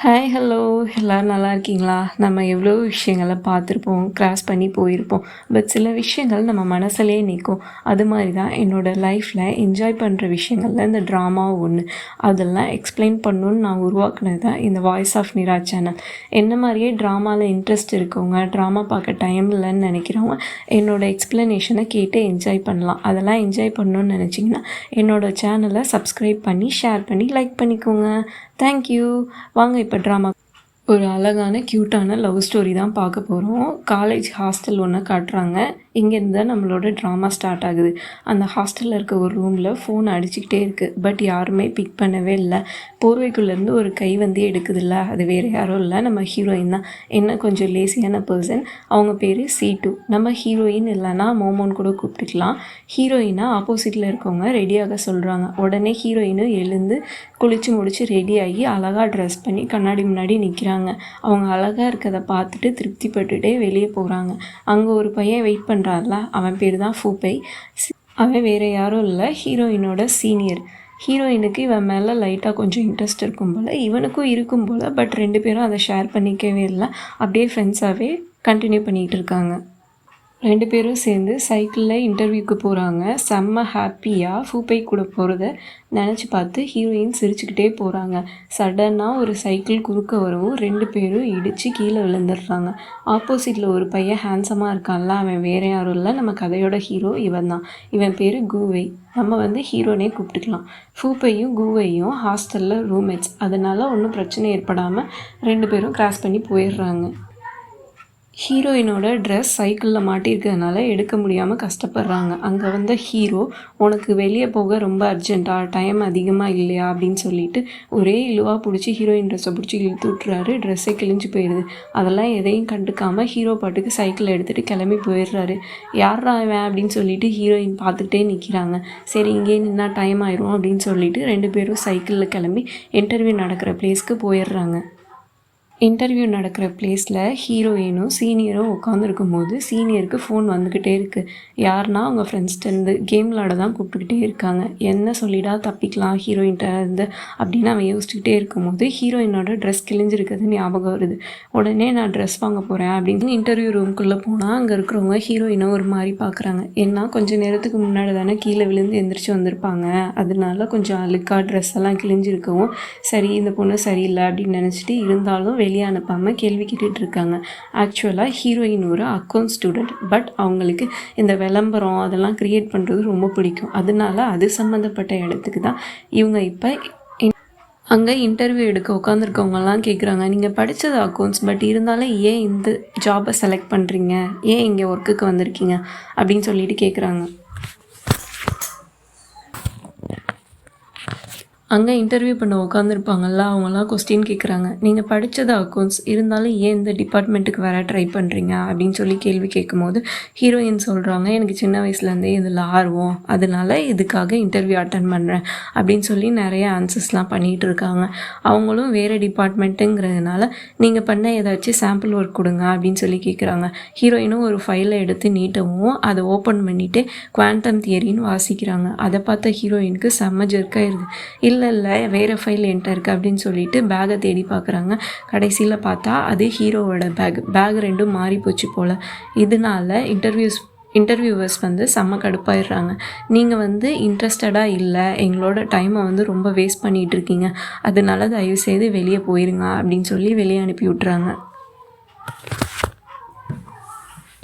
Hi hello எல்லோரும் நல்லா இருக்கீங்களா? நம்ம எவ்வளோ விஷயங்களை பார்த்துருப்போம், கிராஸ் பண்ணி போயிருப்போம். பட் சில விஷயங்கள் நம்ம மனசுலேயே நிற்கும். அது மாதிரி தான் என்னோடய லைஃப்பில் என்ஜாய் பண்ணுற விஷயங்களில் இந்த ட்ராமாவும் ஒன்று. அதெல்லாம் எக்ஸ்பிளைன் பண்ணணுன்னு நான் உருவாக்குனது தான் இந்த வாய்ஸ் ஆஃப் நிரா சேனல். என்ன மாதிரியே ட்ராமாவில் இன்ட்ரெஸ்ட் இருக்கவங்க, ட்ராமா பார்க்க டைம் இல்லைன்னு நினைக்கிறவங்க என்னோடய எக்ஸ்ப்ளனேஷனை கேட்டு என்ஜாய் பண்ணலாம். அதெல்லாம் என்ஜாய் பண்ணணுன்னு நினச்சிங்கன்னா என்னோடய சேனலை சப்ஸ்கிரைப் பண்ணி, ஷேர் பண்ணி, லைக் பண்ணிக்கோங்க. தேங்க்யூ. வாங்க இப்போ ட்ராமா ஒரு அழகான க்யூட்டான லவ் ஸ்டோரி தான் பார்க்க போகிறோம். காலேஜ் ஹாஸ்டல் ஒன்று காட்டுறாங்க. இங்கேருந்து தான் நம்மளோட ட்ராமா ஸ்டார்ட் ஆகுது. அந்த ஹாஸ்டலில் இருக்க ஒரு ரூமில் ஃபோன் அடிச்சுக்கிட்டே இருக்குது. பட் யாருமே பிக் பண்ணவே இல்லை. போர்வைக்குள்ளேருந்து ஒரு கை வந்து எடுக்குதில்ல, அது வேறு யாரும் இல்லை, நம்ம ஹீரோயின் தான். என்ன கொஞ்சம் லேசியான பர்சன். அவங்க பேர் C2. நம்ம ஹீரோயின் இல்லைன்னா மோமோன்னு கூட கூப்பிட்டுக்கலாம். ஹீரோயினாக ஆப்போசிட்டில் இருக்கவங்க ரெடியாக சொல்கிறாங்க. உடனே ஹீரோயினும் எழுந்து குளித்து முடித்து ரெடியாகி அழகாக ட்ரெஸ் பண்ணி கண்ணாடி முன்னாடி நிற்கிறாங்க. அவங்க அழகாக இருக்கிறத பார்த்துட்டு திருப்திப்பட்டுட்டே வெளியே போகிறாங்க. அங்கே ஒரு பையன் வெயிட் பண்ணுறான்ல, அவன் பேர் தான் ஃபூபை. அவன் வேறு யாரும் இல்லை, ஹீரோயினோட சீனியர். ஹீரோயினுக்கு இவன் மேலே லைட்டாக கொஞ்சம் இன்ட்ரெஸ்ட் இருக்கும் போல், இவனுக்கும் இருக்கும் போல். பட் ரெண்டு பேரும் அதை ஷேர் பண்ணிக்கவே இல்லை. அப்படியே ஃப்ரெண்ட்ஸாகவே கண்டினியூ பண்ணிகிட்டு இருக்காங்க. ரெண்டு பேரும் சேர்ந்து சைக்கிளில் இன்டர்வியூக்கு போகிறாங்க. செம்ம ஹாப்பியாக ஃபூபை கூட போகிறத நினச்சி பார்த்து ஹீரோயின் சிரிச்சுக்கிட்டே போகிறாங்க. சடனாக ஒரு சைக்கிள் குறுக்க வரவும் ரெண்டு பேரும் இடித்து கீழே விழுந்துடுறாங்க. ஆப்போசிட்டில் ஒரு பையன் ஹேண்ட்ஸமாக இருக்கான்ல, அவன் வேறு யாரும் இல்லை, நம்ம கதையோட ஹீரோ இவன் தான். இவன் பேர் கூவை. நம்ம வந்து ஹீரோனே கூப்பிட்டுக்கலாம். ஃபூபையும் கூவையும் ஹாஸ்டலில் ரூம்மேட்ஸ். அதனால் ஒன்றும் பிரச்சனை ஏற்படாமல் ரெண்டு பேரும் கிராஸ் பண்ணி போயிடுறாங்க. ஹீரோயினோட ட்ரெஸ் சைக்கிளில் மாட்டியிருக்கிறதுனால எடுக்க முடியாமல் கஷ்டப்படுறாங்க. அங்கே வந்த ஹீரோ, உனக்கு வெளியே போக ரொம்ப அர்ஜென்ட்டாக, டைம் அதிகமாக இல்லையா அப்படின்னு சொல்லிட்டு ஒரே இழுவாக பிடிச்சி ஹீரோயின் ட்ரெஸ்ஸை பிடிச்சி இழுத்து விட்டுறாரு. ட்ரெஸ்ஸே கிழிஞ்சு போயிடுது. அதெல்லாம் எதையும் கண்டுக்காமல் ஹீரோ பாட்டுக்கு சைக்கிளை எடுத்துகிட்டு கிளம்பி போயிடுறாரு. யாரா அவன் அப்படின்னு சொல்லிட்டு ஹீரோயின் பார்த்துக்கிட்டே நிற்கிறாங்க. சரி இங்கேயே நின்னா டைம் ஆயிரும் அப்படின்னு சொல்லிட்டு ரெண்டு பேரும் சைக்கிளில் கிளம்பி இன்டர்வியூ நடக்கிற பிளேஸ்க்கு போயிடுறாங்க. இன்டர்வியூ நடக்கிற பிளேஸில் ஹீரோயினும் சீனியரும் உட்காந்துருக்கும் போது சீனியருக்கு ஃபோன் வந்துக்கிட்டே இருக்குது. யாருன்னா அவங்க ஃப்ரெண்ட்ஸ்கிட்டேருந்து கேம் விளாட தான் கூப்பிட்டுக்கிட்டே இருக்காங்க. என்ன சொல்லிடா தப்பிக்கலாம் ஹீரோயின்கிட்ட இருந்து அப்படின்னு அவன் யோசிச்சுக்கிட்டே இருக்கும்போது ஹீரோயினோட ட்ரெஸ் கிழிஞ்சிருக்குது ஞாபகம் வருது. உடனே நான் ட்ரெஸ் வாங்க போகிறேன் அப்படின்னு இன்டர்வியூ ரூம்குள்ளே போனால் அங்கே இருக்கிறவங்க ஹீரோயினை ஒரு மாதிரி பார்க்குறாங்க. ஏன்னா கொஞ்சம் நேரத்துக்கு முன்னாடி தானே கீழே விழுந்து எந்திரிச்சு வந்திருப்பாங்க. அதனால கொஞ்சம் அழுக்கா ட்ரெஸ் எல்லாம் கிழிஞ்சிருக்கவும் சரி இந்த பொண்ணு சரியில்லை அப்படின்னு நினச்சிட்டு இருந்தாலும் வெளியே அனுப்பாமல் கேள்வி கேட்டுட்டு இருக்காங்க. ஆக்சுவலாக ஹீரோயின் ஒரு அக்கௌண்ட் ஸ்டூடெண்ட். பட் அவங்களுக்கு இந்த விளம்பரம் அதெல்லாம் க்ரியேட் பண்ணுறது ரொம்ப பிடிக்கும். அதனால அது சம்மந்தப்பட்ட இடத்துக்கு தான் இவங்க இப்போ அங்கே இன்டர்வியூ எடுக்க உட்காந்துருக்கவங்கலாம் கேட்குறாங்க, நீங்கள் படித்தது அக்கௌண்ட்ஸ், பட் இருந்தாலும் ஏன் இந்த ஜாபை செலக்ட் பண்ணுறீங்க, ஏன் இங்கே ஒர்க்குக்கு வந்திருக்கீங்க அப்படின்னு சொல்லிட்டு கேட்குறாங்க. அங்கே இன்டர்வியூ பண்ண உட்காந்துருப்பாங்கள்ல, அவங்களாம் கொஸ்டின் கேட்குறாங்க. நீங்கள் படித்தது அக்கௌண்ட்ஸ், இருந்தாலும் ஏன் இந்த டிபார்ட்மெண்ட்டுக்கு வர ட்ரை பண்ணுறீங்க அப்படின்னு சொல்லி கேள்வி கேட்கும்போது ஹீரோயின் சொல்கிறாங்க, எனக்கு சின்ன வயசுலேருந்தே இதில் ஆர்வம், அதனால இதுக்காக இன்டர்வியூ அட்டன் பண்ணுறேன் அப்படின்னு சொல்லி நிறைய ஆன்சர்ஸ்லாம் பண்ணிகிட்டு இருக்காங்க. அவங்களும் வேறு டிபார்ட்மெண்ட்டுங்கிறதுனால நீங்கள் பண்ண ஏதாச்சும் சாம்பிள் ஒர்க் கொடுங்க அப்படின்னு சொல்லி கேட்குறாங்க. ஹீரோயினும் ஒரு ஃபைலை எடுத்து நீட்டவும் அதை ஓப்பன் பண்ணிவிட்டு குவாண்டம் தியரின்னு வாசிக்கிறாங்க. அதை பார்த்த ஹீரோயினுக்கு செம்ம ஜெர்க்காயிருது. இல்லை வேறு ஃபைல் என்கிட்ட இருக்குது அப்படின்னு சொல்லிட்டு பேக்கை தேடி பார்க்குறாங்க. கடைசியில் பார்த்தா அது ஹீரோவோட பேக் ரெண்டும் மாறி போச்சு போல். இதனால இன்டர்வியூவர்ஸ் வந்து செம்ம கடுப்பாயிடுறாங்க. நீங்கள் வந்து இன்ட்ரெஸ்டடாக இல்லை, எங்களோட டைமை வந்து ரொம்ப வேஸ்ட் பண்ணிகிட்டு இருக்கீங்க, அதனால தயவுசெய்து வெளியே போயிருங்க அப்படின்னு சொல்லி வெளியே அனுப்பி விட்றாங்க.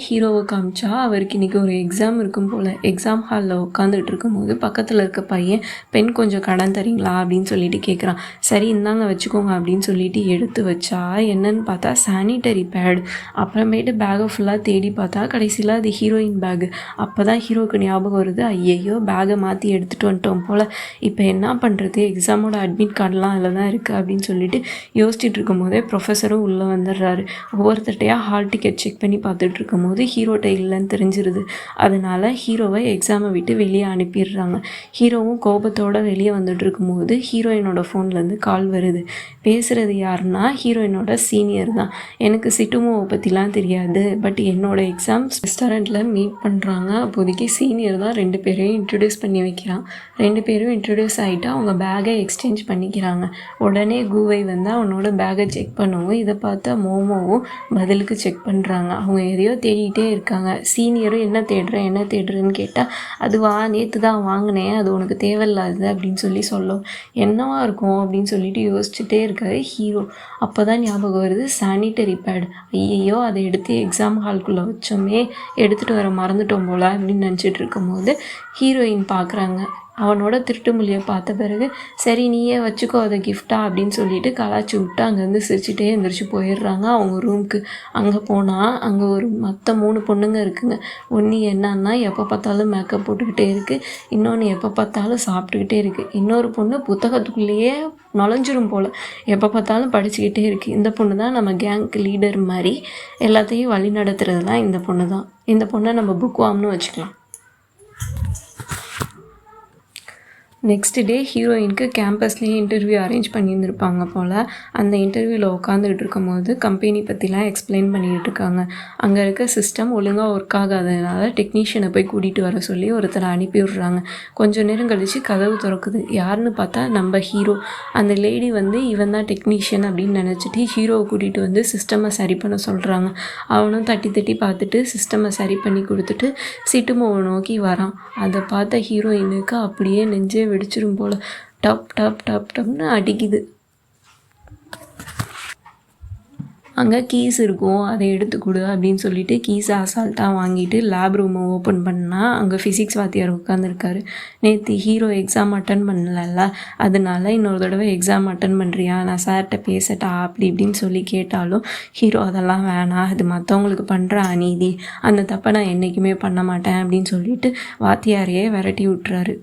ஹீரோவை காமிச்சா அவருக்கு இன்றைக்கி ஒரு எக்ஸாம் இருக்கும் போல். எக்ஸாம் ஹாலில் உட்காந்துட்டு இருக்கும்போது பக்கத்தில் இருக்க பையன், பென் கொஞ்சம் கடன் தரீங்களா அப்படின்னு சொல்லிட்டு கேட்குறான். சரி இந்தாங்க வச்சுக்கோங்க அப்படின்னு சொல்லிட்டு எடுத்து வச்சா என்னன்னு பார்த்தா சானிட்டரி பேட். அப்புறமேட்டு பேக்கை ஃபுல்லாக தேடி பார்த்தா கடைசியில் அது ஹீரோயின் பேகு. அப்போ தான் ஹீரோவுக்கு ஞாபகம் வருது, ஐயையோ பேகை மாற்றி எடுத்துகிட்டு வந்துட்டோம் போல், இப்போ என்ன பண்ணுறது, எக்ஸாமோட அட்மிட் கார்டெலாம் அதில் தான் இருக்குது அப்படின்னு சொல்லிட்டு யோசிச்சுட்டு இருக்கும் போதே ப்ரொஃபஸரும் உள்ளே வந்துடுறாரு. ஒவ்வொருத்தட்டையாக ஹால் டிக்கெட் செக் பண்ணி பார்த்துட்டு இருக்கும் போது போது ஹீரோட்ட இல்லைன்னு தெரிஞ்சிருது. அதனால ஹீரோவை எக்ஸாமை விட்டு வெளியே அனுப்பிடுறாங்க. ஹீரோவும் கோபத்தோடு வெளியே வந்துட்டு இருக்கும்போது ஹீரோயினோட ஃபோன்லேருந்து கால் வருது. பேசுகிறது யாருன்னா ஹீரோயினோட சீனியர் தான். எனக்கு சிட்டுமோவை பற்றிலாம் தெரியாது, பட் என்னோட எக்ஸாம்ஸ் ரெஸ்டாரண்ட்டில் மீட் பண்ணுறாங்க. அப்போதைக்கு சீனியர் தான் 2 பேரையும் இன்ட்ரடியூஸ் பண்ணி வைக்கிறான். 2 பேரும் இன்ட்ரடியூஸ் ஆகிட்டு அவங்க பேக்கை எக்ஸ்சேஞ்ச் பண்ணிக்கிறாங்க. உடனே கூவை வந்து அவனோட பேக்கை செக் பண்ணுவோம். இதை பார்த்தா மோமோவும் பதிலுக்கு செக் பண்ணுறாங்க. அவங்க எதையோ தேடிகிட்டே இருக்காங்க. சீனியரும் என்ன தேடுறேன்னு கேட்டால் அதுவா நேற்று தான் வாங்கினேன், அது உனக்கு தேவையில்லாது அப்படின்னு சொல்லும். என்னவா இருக்கும் அப்படின்னு சொல்லிட்டு யோசிச்சுட்டே இருக்காரு ஹீரோ. அப்போ தான் ஞாபகம் வருது சானிட்டரி பேட். ஐயோ அதை எடுத்து எக்ஸாம் ஹால்குள்ளே வச்சோமே, எடுத்துகிட்டு வர மறந்துட்டோம் போல அப்படின்னு நினச்சிட்டு இருக்கும்போது ஹீரோயின் பார்க்குறாங்க. அவனோட திருட்டு மொழியை பார்த்த பிறகு சரி நீயே வச்சுக்கோ அதை கிஃப்டா அப்படின்னு சொல்லிட்டு கலாச்சி விட்டு அங்கேருந்து சிரிச்சுட்டே எழுந்திரிச்சு போயிடுறாங்க அவங்க ரூமுக்கு. அங்கே போனால் அங்கே ஒரு மற்ற 3 பொண்ணுங்க இருக்குங்க. ஒன்று என்னன்னா எப்போ பார்த்தாலும் மேக்கப் போட்டுக்கிட்டே இருக்குது, இன்னொன்று எப்போ பார்த்தாலும் சாப்பிட்டுக்கிட்டே இருக்குது, இன்னொரு பொண்ணு புத்தகத்துக்குள்ளேயே நுழைஞ்சிரும் போல் எப்போ பார்த்தாலும் படிச்சுக்கிட்டே இருக்குது. இந்த பொண்ணு தான் நம்ம கேங்க்கு லீடர் மாதிரி, எல்லாத்தையும் வழி நடத்துறதுலாம் இந்த பொண்ணு தான். இந்த பொண்ணை நம்ம புக் வாம்னு வச்சுக்கலாம். நெக்ஸ்ட் டே ஹீரோயினுக்கு கேம்பஸ்லேயே இன்டர்வியூ அரேஞ்ச் பண்ணியிருந்துருப்பாங்க போல். அந்த இன்டர்வியூவில் உட்காந்துக்கிட்டு இருக்கும்போது கம்பெனி பற்றிலாம் எக்ஸ்பிளைன் பண்ணிகிட்டு இருக்காங்க. அங்கே இருக்க சிஸ்டம் ஒழுங்காக ஒர்க் ஆகாததுனால டெக்னீஷியனை போய் கூட்டிகிட்டு வர சொல்லி ஒருத்தரை அனுப்பி விட்றாங்க. கொஞ்சம் நேரம் கழித்து கதவு திறக்குது. யாருன்னு பார்த்தா நம்ம ஹீரோ. அந்த லேடி வந்து இவன் தான் டெக்னீஷியன் அப்படின்னு நினச்சிட்டு ஹீரோவை கூட்டிகிட்டு வந்து சிஸ்டமை சரி பண்ண சொல்கிறாங்க. அவனும் தட்டி தட்டி பார்த்துட்டு சிஸ்டமை சரி பண்ணி கொடுத்துட்டு சிட்டுமோவை நோக்கி வரான். அதை பார்த்த ஹீரோயினுக்கு அப்படியே நெஞ்சே வெடிச்சிரும் போல் டப் டப் டப் டப்னு அடிக்குது. அங்கே கீஸ் இருக்கும், அதை எடுத்து கொடு அப்படின்னு சொல்லிட்டு கீஸை அசால்ட்டாக வாங்கிட்டு லேப் ரூமை ஓப்பன் பண்ணால் அங்கே ஃபிசிக்ஸ் வாத்தியார் உட்காந்துருக்காரு. நேற்று ஹீரோ எக்ஸாம் அட்டன் பண்ணல, அதனால இன்னொரு தடவை எக்ஸாம் அட்டன் பண்ணுறியா, நான் சார்கிட்ட பேசட்டா அப்படி இப்படின்னு சொல்லி கேட்டாலும் ஹீரோ அதெல்லாம் வேணாம், அது மற்றவங்களுக்கு பண்ணுற அநீதி, அந்த தப்பை நான் என்றைக்குமே பண்ண மாட்டேன் அப்படின்னு சொல்லிட்டு வாத்தியாரையே விரட்டி விட்டுறாரு.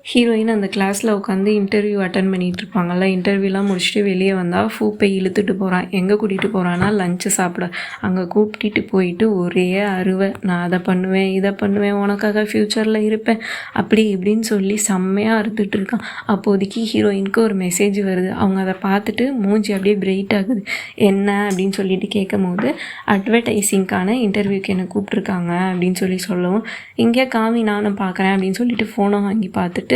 ஹீரோயின் அந்த கிளாஸில் உட்காந்து இன்டர்வியூ அட்டன் பண்ணிகிட்டு இருப்பாங்கள்ல. இன்டர்வியூலாம் முடிச்சுட்டு வெளியே வந்தால் ஃபூப்பை இழுத்துட்டு போகிறான். எங்கே கூட்டிகிட்டு போகிறான்னா லஞ்சு சாப்பிட. அங்கே கூப்பிட்டு போயிட்டு ஒரே அருவை, நான் அதை பண்ணுவேன் இதை பண்ணுவேன், உனக்காக ஃப்யூச்சரில் இருப்பேன் அப்படி இப்படின்னு சொல்லி செம்மையாக அறுத்துட்டு இருக்கான். அப்போதைக்கு ஹீரோயினுக்கு ஒரு மெசேஜ் வருது. அவங்க அதை பார்த்துட்டு மூஞ்சி அப்படியே பிரைட் ஆகுது. என்ன அப்படின்னு சொல்லிட்டு கேட்கும் போது அட்வர்டைஸிங்க்கான இன்டர்வியூக்கு என்னை கூப்பிட்ருக்காங்க அப்படின்னு சொல்லவும், இங்கே காமி நானும் பார்க்குறேன் அப்படின்னு சொல்லிட்டு ஃபோனை வாங்கி பார்த்துட்டு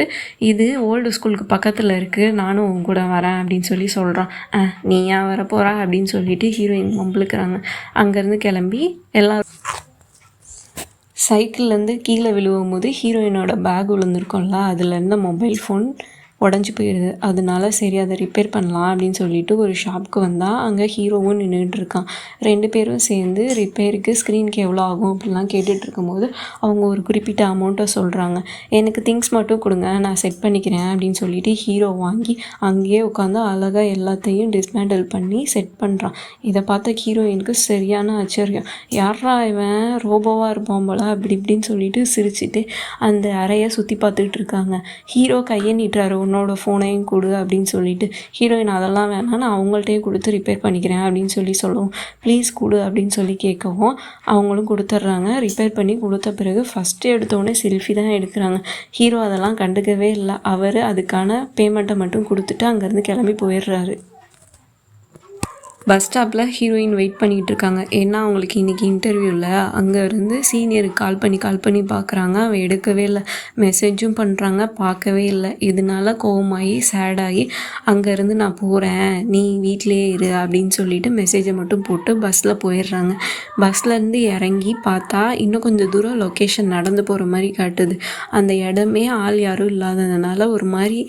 இது ஓல்டு ஸ்கூலுக்கு பக்கத்தில் இருக்குது, நானும் உன் கூட வரேன் அப்படின்னு சொல்கிறான். நீ ஏன் வர போகிறா அப்படின்னு சொல்லிட்டு ஹீரோயின் மம்பளுக்குறாங்க. அங்கேருந்து கிளம்பி எல்லோரும் சைக்கிள்லேருந்து கீழே விழுவும் போது ஹீரோயினோட பேக் விழுந்திருக்கோம்ல, அதுலேருந்து மொபைல் ஃபோன் உடஞ்சி போயிடுது. அதனால சரி அதை ரிப்பேர் பண்ணலாம் அப்படின்னு சொல்லிட்டு ஒரு ஷாப்புக்கு வந்தால் அங்கே ஹீரோவும் நின்றுட்டு இருக்கான். 2 பேரும் சேர்ந்து ரிப்பேருக்கு ஸ்க்ரீனுக்கு எவ்வளோ ஆகும் அப்படிலாம் கேட்டுட்டு இருக்கும்போது அவங்க ஒரு குறிப்பிட்ட அமௌண்ட்டை சொல்கிறாங்க. எனக்கு திங்ஸ் மட்டும் கொடுங்க, நான் செட் பண்ணிக்கிறேன் அப்படின்னு சொல்லிட்டு ஹீரோ வாங்கி அங்கேயே உட்காந்து அழகாக எல்லாத்தையும் டிஸ்மேண்டில் பண்ணி செட் பண்ணுறான். இதை பார்த்த ஹீரோயினுக்கு சரியான ஆச்சரியம். யாரா இவன் ரோபோவாக இருப்பான் போல அப்படி இப்படின்னு சொல்லிட்டு சிரிச்சுட்டு அந்த அறையை சுற்றி பார்த்துக்கிட்டு இருக்காங்க. ஹீரோ கையை நீட்டுறாரு, உன்னோட ஃபோனையும் கொடு அப்படின்னு சொல்லிட்டு. ஹீரோயின் அதெல்லாம் வேணாம், நான் அவங்கள்ட்டையே கொடுத்து ரிப்பேர் பண்ணிக்கிறேன் அப்படின்னு சொல்லுவோம். ப்ளீஸ் கொடு அப்படின்னு சொல்லி கேட்கவும் அவங்களும் கொடுத்துட்றாங்க. ரிப்பேர் பண்ணி கொடுத்த பிறகு ஃபஸ்ட்டு எடுத்தோடனே செல்ஃபி தான் எடுக்கிறாங்க. ஹீரோ அதெல்லாம் கண்டுக்கவே இல்லை. அவர் அதுக்கான பேமெண்ட்டை மட்டும் கொடுத்துட்டு அங்கேருந்து கிளம்பி போயிடுறாரு. பஸ் ஸ்டாப்பில் ஹீரோயின் வெயிட் பண்ணிகிட்டு இருக்காங்க. ஏன்னா அவங்களுக்கு இன்றைக்கி இன்டர்வியூவில் அங்கேருந்து சீனியருக்கு கால் பண்ணி பார்க்குறாங்க. அவன் எடுக்கவே இல்லை. மெசேஜும் பண்ணுறாங்க, பார்க்கவே இல்லை. இதனால கோவமாகி சேடாகி அங்கேருந்து நான் போகிறேன், நீ வீட்டிலே இரு அப்படின்னு சொல்லிட்டு மெசேஜை மட்டும் போட்டு பஸ்ஸில் போயிடுறாங்க. பஸ்லேருந்து இறங்கி பார்த்தா இன்னும் கொஞ்சம் தூரம் லொக்கேஷன் நடந்து போகிற மாதிரி காட்டுது. அந்த இடமே ஆள் யாரும் இல்லாததுனால ஒரு மாதிரி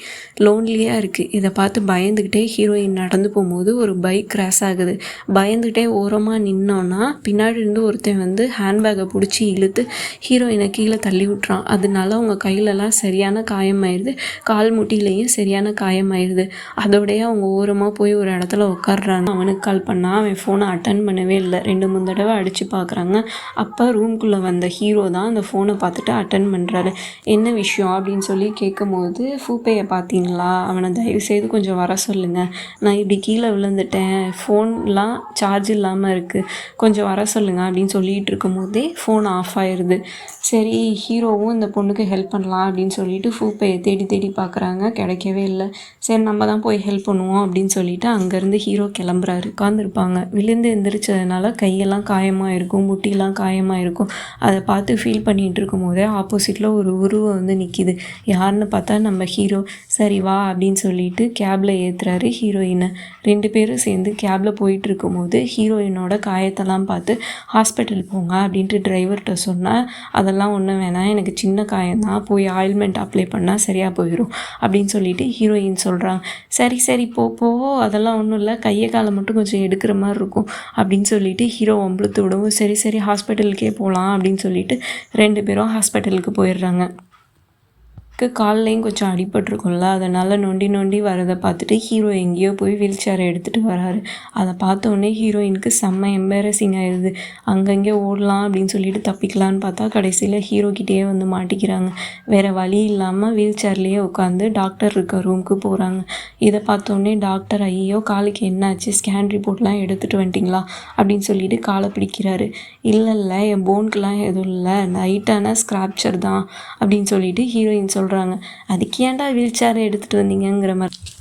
லோன்லியாக இருக்குது. இதை பார்த்து பயந்துக்கிட்டே ஹீரோயின் நடந்து போகும்போது ஒரு பைக் கிராஸ் ஆகுது. பயந்துகிட்டே ஓரமாக நின்னோன்னா பின்னாடி இருந்து ஒருத்தன் வந்து ஹேண்ட்பேக்கை பிடிச்சி இழுத்து ஹீரோயினை கீழே தள்ளி விட்டுறான். அதனால அவங்க கையிலலாம் சரியான காயமாயிருது, கால் முட்டிலையும் சரியான காயமாயிருது. அதோடய அவங்க ஓரமாக போய் ஒரு இடத்துல உட்காடுறாங்க. அவனுக்கு கால் பண்ணால் அவன் ஃபோனை அட்டன் பண்ணவே இல்லை. 2-3 தடவை அடித்து பார்க்குறாங்க. அப்போ ரூம்குள்ளே வந்த ஹீரோ தான் அந்த ஃபோனை பார்த்துட்டு அட்டன் பண்ணுறாரு. என்ன விஷயம் அப்படின்னு சொல்லி கேட்கும் போது, ஃபூப்பையை பார்த்தீங்களா, அவனை தயவுசெய்து கொஞ்சம் வர சொல்லுங்கள், நான் இப்படி கீழே விழுந்துட்டேன், ஃபோன் ஃபோன்லாம் சார்ஜ் இல்லாமல் இருக்குது, கொஞ்சம் வர சொல்லுங்கள் அப்படின்னு சொல்லிகிட்டு இருக்கும்போதே ஃபோன் ஆஃப் ஆயிடுது. சரி ஹீரோவும் இந்த பொண்ணுக்கு ஹெல்ப் பண்ணலாம் அப்படின்னு சொல்லிட்டு ஃபூப்பையை தேடி தேடி பார்க்குறாங்க, கிடைக்கவே இல்லை. சரி நம்ம தான் போய் ஹெல்ப் பண்ணுவோம் அப்படின்னு சொல்லிட்டு அங்கேருந்து ஹீரோ கிளம்புறாரு. உட்காந்துருப்பாங்க, விழுந்து எந்திரிச்சதுனால கையெல்லாம் காயமாக இருக்கும், முட்டிலாம் காயமாக இருக்கும். அதை பார்த்து ஃபீல் பண்ணிகிட்டு இருக்கும் போதே ஆப்போசிட்டில் ஒரு உருவம் வந்து நிற்கிது. யாருன்னு பார்த்தா நம்ம ஹீரோ. சரி வா அப்படின்னு சொல்லிட்டு கேபில் ஏற்றுறாரு ஹீரோயினை. 2 பேரும் சேர்ந்து கேபில் போயிட்டு இருக்கும்போது ஹீரோயினோட காயத்தெல்லாம் பார்த்து ஹாஸ்பிட்டல் போங்க அப்படின்ட்டு டிரைவர்கிட்ட சொன்னால், அதெல்லாம் ஒன்றும் வேணாம், எனக்கு சின்ன காயம்தான், போய் ஆயில்மெண்ட் அப்ளை பண்ணால் சரியாக போயிடும் அப்படின்னு சொல்லிட்டு ஹீரோயின் சொல்கிறாங்க. சரி சரி போ அதெல்லாம் ஒன்றும் இல்லை, கையை காலை மட்டும் கொஞ்சம் எடுக்கிற மாதிரி இருக்கும் அப்படின்னு சொல்லிட்டு ஹீரோ வம்பளுத்து விடவும் சரி சரி ஹாஸ்பிட்டலுக்கே போகலாம் அப்படின்னு சொல்லிட்டு 2 பேரும் ஹாஸ்பிட்டலுக்கு போயிடுறாங்க. கால்லையும் கொஞ்சம் அடிபட்டிருக்கும்ல, அதனால் நொண்டி நொண்டி வரதை பார்த்துட்டு ஹீரோ எங்கேயோ போய் வீல் சேரை எடுத்துகிட்டு வராரு. அதை பார்த்தோன்னே ஹீரோயினுக்கு செம்ம எம்பேரசிங் ஆயிடுது. அங்கங்கே ஓடலாம் அப்படின்னு சொல்லிட்டு தப்பிக்கலான்னு பார்த்தா கடைசியில் ஹீரோக்கிட்டேயே வந்து மாட்டிக்கிறாங்க. வேறு வழி இல்லாமல் வீல் சேர்லேயே உட்காந்து டாக்டர் இருக்க ரூமுக்கு போகிறாங்க. இதை பார்த்தோன்னே டாக்டர் ஐயோ காலுக்கு என்னாச்சு, ஸ்கேன் ரிப்போர்ட்லாம் எடுத்துகிட்டு வந்துட்டிங்களா அப்படின்னு சொல்லிட்டு காலை பிடிக்கிறாரு. இல்லை என் போனுக்கெலாம் எதுவும் இல்லை, லைட்டான ஸ்க்ராப்சர் தான் அப்படின்னு சொல்லிட்டு ஹீரோயின் சொல்கிறாங்க. அதுக்கு ஏன்டா வீல் சேரை எடுத்துகிட்டு வந்தீங்கிற மாதிரி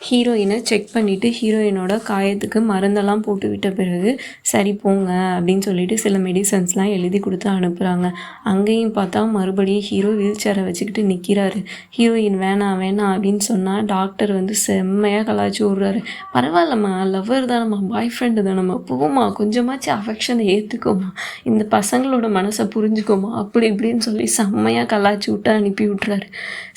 ஹீரோயினை செக் பண்ணிவிட்டு ஹீரோயினோட காயத்துக்கு மருந்தெல்லாம் போட்டு விட்ட பிறகு சரி போங்க அப்படின்னு சொல்லிட்டு சில மெடிசன்ஸ்லாம் எழுதி கொடுத்து அனுப்புகிறாங்க. அங்கேயும் பார்த்தா மறுபடியும் ஹீரோ வீல் சேரை வச்சுக்கிட்டு நிற்கிறாரு. ஹீரோயின் வேணாம் அப்படின்னு சொன்னால் டாக்டர் வந்து செம்மையாக கலாய்ச்சி விட்றாரு. பரவாயில்லம்மா, லவ்வர் தானம்மா, பாய் ஃப்ரெண்டு தானம்மா, போமா கொஞ்சமாச்சு அஃபெக்ஷனை ஏற்றுக்கோமா, இந்த பசங்களோட மனசை புரிஞ்சுக்கோமா அப்படி இப்படின்னு சொல்லி செம்மையாக கலாய்ச்சி விட்டு அனுப்பி விட்றாரு.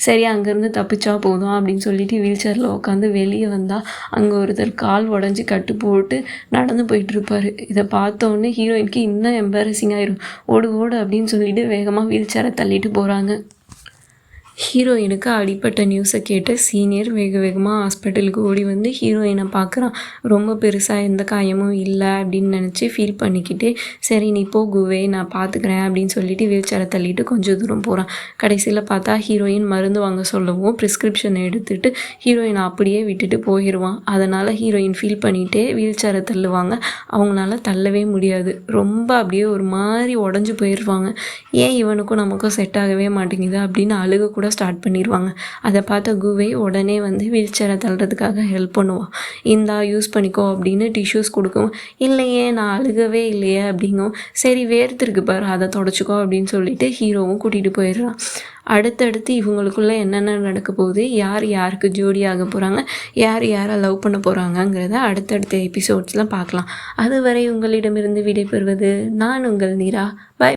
சரி அங்கேருந்து தப்பிச்சா போதும் அப்படின்னு சொல்லிட்டு வீல் சேரில் உட்காந்து வெளியே வந்தால் அங்கே ஒருத்தர் கால் உடஞ்சி கட்டு போட்டு நடந்து போயிட்டுருப்பார். இதை பார்த்தோன்னே ஹீரோயினுக்கு இன்னும் எம்பாரசிங் ஆயிரும். ஓடு அப்படின்னு சொல்லிட்டு வேகமாக வீல் சேரை தள்ளிட்டு போகிறாங்க. ஹீரோயினுக்கு அடிப்பட்ட நியூஸை கேட்டு சீனியர் வேகமாக ஹாஸ்பிட்டலுக்கு ஓடி வந்து ஹீரோயினை பார்க்குறான். ரொம்ப பெருசாக எந்த காயமும் இல்லை அப்படின்னு நினச்சி ஃபீல் பண்ணிக்கிட்டே சரி நீ போ குவே, நான் பார்த்துக்கிறேன் அப்படின்னு சொல்லிட்டு வீல் சேரை தள்ளிட்டு கொஞ்சம் தூரம் போகிறான். கடைசியில் பார்த்தா ஹீரோயின் மருந்து வாங்க சொல்லவும் ப்ரிஸ்கிரிப்ஷன் எடுத்துகிட்டு ஹீரோயினை அப்படியே விட்டுட்டு போயிடுவான். அதனால் ஹீரோயின் ஃபீல் பண்ணிகிட்டே வீல் சேரை தள்ளுவாங்க. அவங்களால தள்ளவே முடியாது, ரொம்ப அப்படியே ஒரு மாதிரி உடஞ்சி போயிடுவாங்க. ஏன் இவனுக்கும் நமக்கும் செட் ஆகவே மாட்டேங்குது அப்படின்னு அழுக கூட ஸ்டார்ட் பண்ணிடுவாங்க. அதை பார்த்த குவே உடனே வந்து வீல் சேரை தள்ளுறதுக்காக ஹெல்ப் பண்ணுவான். இந்தா யூஸ் பண்ணிக்கோ அப்படின்னு டிஷ்யூஸ் கொடுக்கவும், இல்லையே நான் அழுகவே இல்லையே அப்படிங்கும். சரி வேர்த்திருக்கு பாரு, அதை தொடச்சிக்கோ அப்படின்னு சொல்லிட்டு ஹீரோவும் கூட்டிகிட்டு போயிடுறான். அடுத்தடுத்து இவங்களுக்குள்ளே என்னென்ன நடக்க போகுது, யார் யாருக்கு ஜோடி ஆக போகிறாங்க, யார் யாரை லவ் பண்ண போகிறாங்கங்கிறத அடுத்தடுத்த எபிசோட்ஸில் பார்க்கலாம். அதுவரை உங்களிடமிருந்து விடைபெறுவது நான் உங்கள் நீரா. பை.